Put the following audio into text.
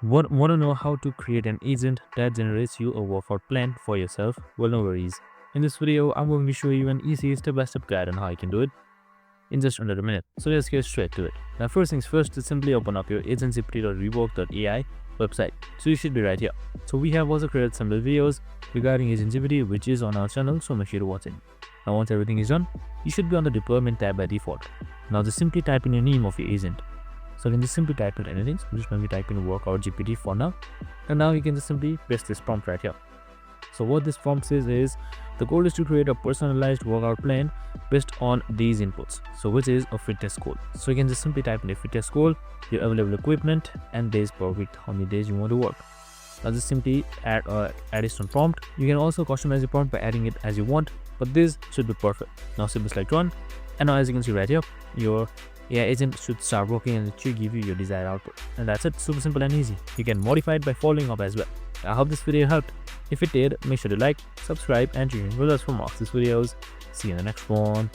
Want to know how to create an agent that generates you a workout plan for yourself? Well, no worries. In this video, I'm going to show you an easy step-by-step guide on how you can do it in just under a minute. So let's get straight to it. Now, first things first, to simply open up your AgentGPT.rework.ai website. So you should be right here. So we have also created similar videos regarding AgentGPT, which is on our channel, so make sure to watch it. Now, once everything is done, you should be on the deployment tab by default. Now, just simply type in your name of your agent. So you can just simply type in anything. So I'm just going to be typing workout GPT for now. And now you can just simply paste this prompt right here. So what this prompt says is the goal is to create a personalized workout plan based on these inputs. So which is a fitness goal. So you can just simply type in the fitness goal, your available equipment, and days per week, how many days you want to work. Now just simply add a additional prompt. You can also customize the prompt by adding it as you want, but this should be perfect. Now simply select run. And now as you can see right here, your AI agent should start working and it should give you your desired output. And that's it, super simple and easy. You can modify it by following up as well. I hope this video helped. If it did, make sure to like, subscribe, and tune in with us for more of these videos. See you in the next one.